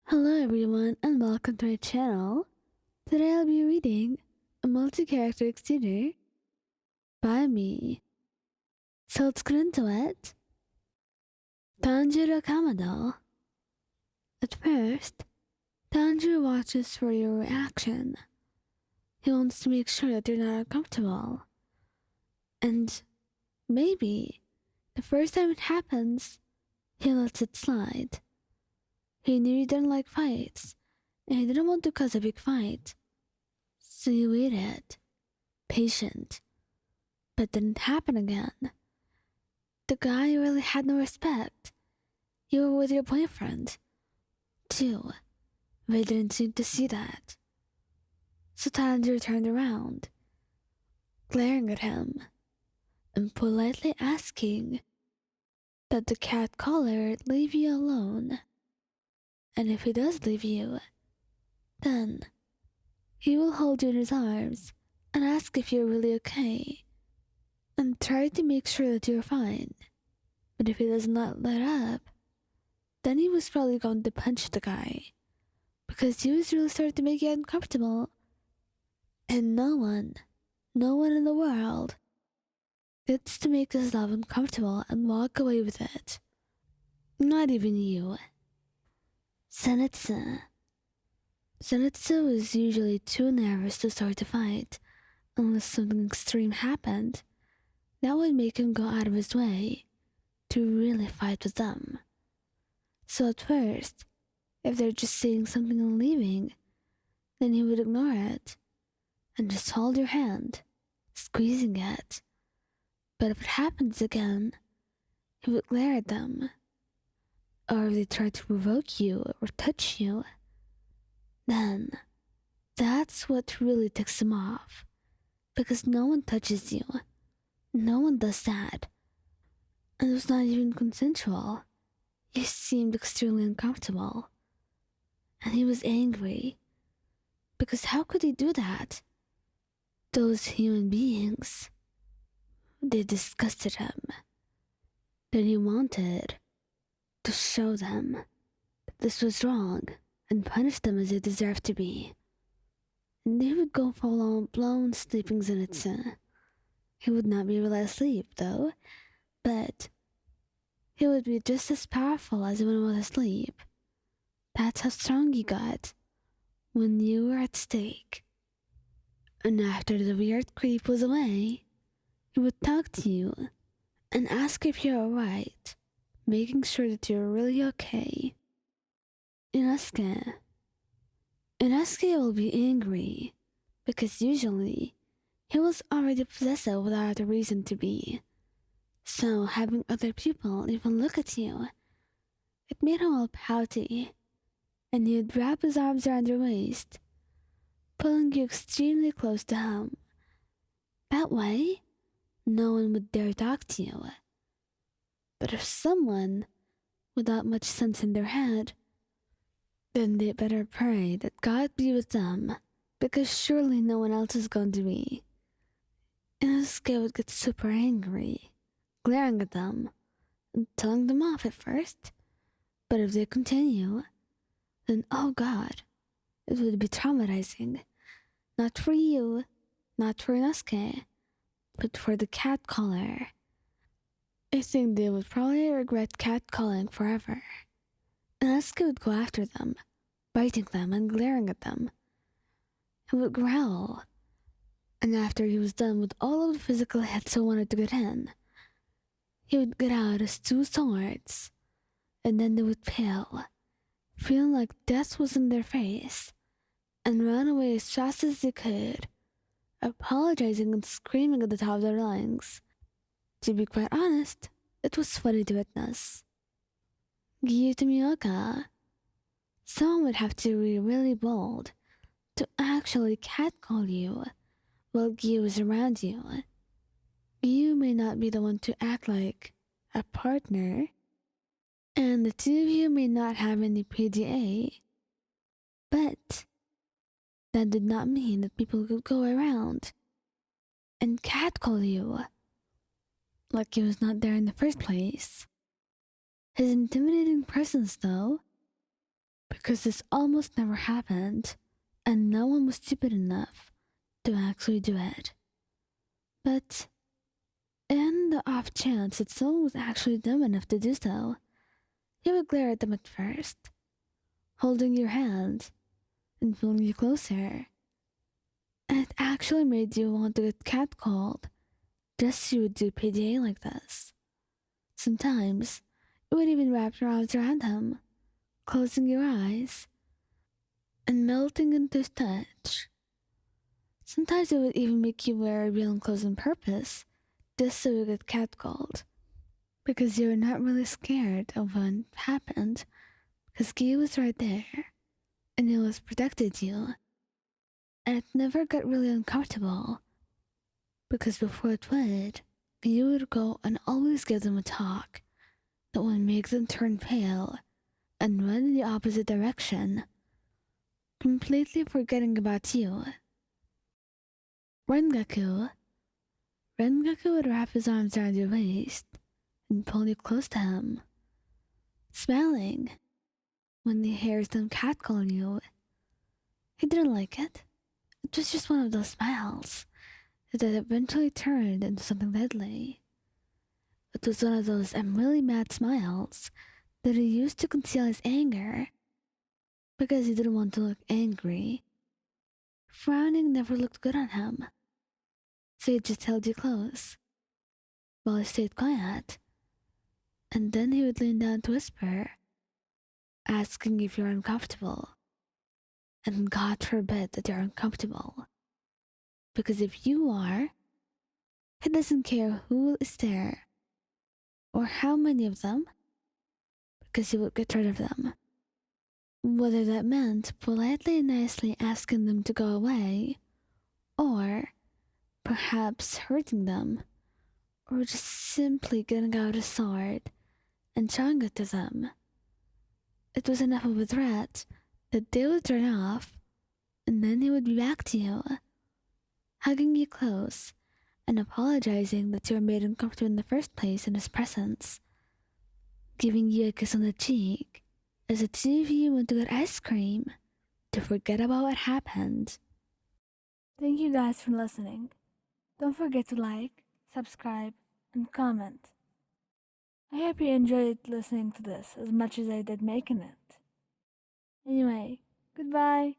Hello everyone and welcome to my channel. Today I'll be reading a multi-character extender by me. So let's get into it. Tanjiro Kamado. At first, Tanjiro watches for your reaction. He wants to make sure that you're not uncomfortable. And maybe the first time it happens, he lets it slide. He knew you didn't like fights, and he didn't want to cause a big fight. So you waited, patient. But didn't happen again. The guy really had no respect. You were with your boyfriend, too. They didn't seem to see that. So Tanjiro turned around, glaring at him, and politely asking that the cat caller leave you alone. And if he does leave you, then he will hold you in his arms and ask if you're really okay, and try to make sure that you're fine. But if he does not let up, then he was probably going to punch the guy, because he was really starting to make you uncomfortable. And no one in the world gets to make us love uncomfortable and walk away with it. Not even you. Zenitsu was usually too nervous to start a fight unless something extreme happened that would make him go out of his way to really fight with them. So at first, if they're just saying something and leaving, then he would ignore it and just hold your hand, squeezing it. But if it happens again, he would glare at them. Or if they try to provoke you or touch you, then that's what really ticks him off. Because no one touches you. No one does that. And it was not even consensual. You seemed extremely uncomfortable. And he was angry. Because how could he do that? Those human beings. They disgusted him. Then he wanted to show them that this was wrong and punish them as they deserved to be. And they would go for blown sleeping Zenitsu. He would not be really asleep, though, but he would be just as powerful as when he was asleep. That's how strong he got when you were at stake. And after the weird creep was away, he would talk to you and ask if you're alright, making sure that you're really okay. Inosuke will be angry because usually he was already possessive without a reason to be. So having other people even look at you, it made him all pouty, and he'd wrap his arms around your waist, pulling you extremely close to him. That way, no one would dare talk to you. But if someone without much sense in their head, then they better pray that God be with them, because surely no one else is going to be. Inosuke would get super angry, glaring at them, and telling them off at first. But if they continue, then oh God, it would be traumatizing. Not for you, not for Inosuke, but for the cat caller. I think they would probably regret catcalling forever. Inosuke would go after them, biting them and glaring at them. He would growl, and after he was done with all of the physical hits he wanted to get in, he would get out his two swords, and then they would pale, feeling like death was in their face, and run away as fast as they could, apologizing and screaming at the top of their lungs. To be quite honest, it was funny to witness. Giyuu Tomioka. Someone would have to be really bold to actually catcall you while Giyuu is around you. Giyuu may not be the one to act like a partner, and the two of you may not have any PDA, but that did not mean that people could go around and catcall you like he was not there in the first place. His intimidating presence, though, because this almost never happened, and no one was stupid enough to actually do it. But in the off chance that someone was actually dumb enough to do so, he would glare at them at first, holding your hand and pulling you closer. And it actually made you want to get catcalled just so you would do PDA like this. Sometimes you would even wrap your arms around him, closing your eyes and melting into his touch. Sometimes it would even make you wear real clothes on purpose just so you get catcalled, because you were not really scared of what happened, because Giyuu was right there and he always protected you. And it never got really uncomfortable, because before it would, Giyuu would go and always give them a talk that would make them turn pale and run in the opposite direction, completely forgetting about you. Rengoku would wrap his arms around your waist and pull you close to him, smiling when he hears them catcalling you. He didn't like it. It was just one of those smiles that eventually turned into something deadly. It was one of those "I'm really mad" smiles that he used to conceal his anger, because he didn't want to look angry. Frowning never looked good on him, so he just held you close while he stayed quiet, and then he would lean down to whisper, asking if you're uncomfortable. And God forbid that you're uncomfortable, because if you are, he doesn't care who is there or how many of them, because he will get rid of them. Whether that meant politely and nicely asking them to go away, or perhaps hurting them, or just simply getting out a sword and showing it to them. It was enough of a threat that they would turn off, and then he would be back to you, hugging you close and apologizing that you were made uncomfortable in the first place in his presence, giving you a kiss on the cheek as the two of you went to get ice cream to forget about what happened. Thank you guys for listening. Don't forget to like, subscribe, and comment. I hope you enjoyed listening to this as much as I did making it. Anyway, goodbye.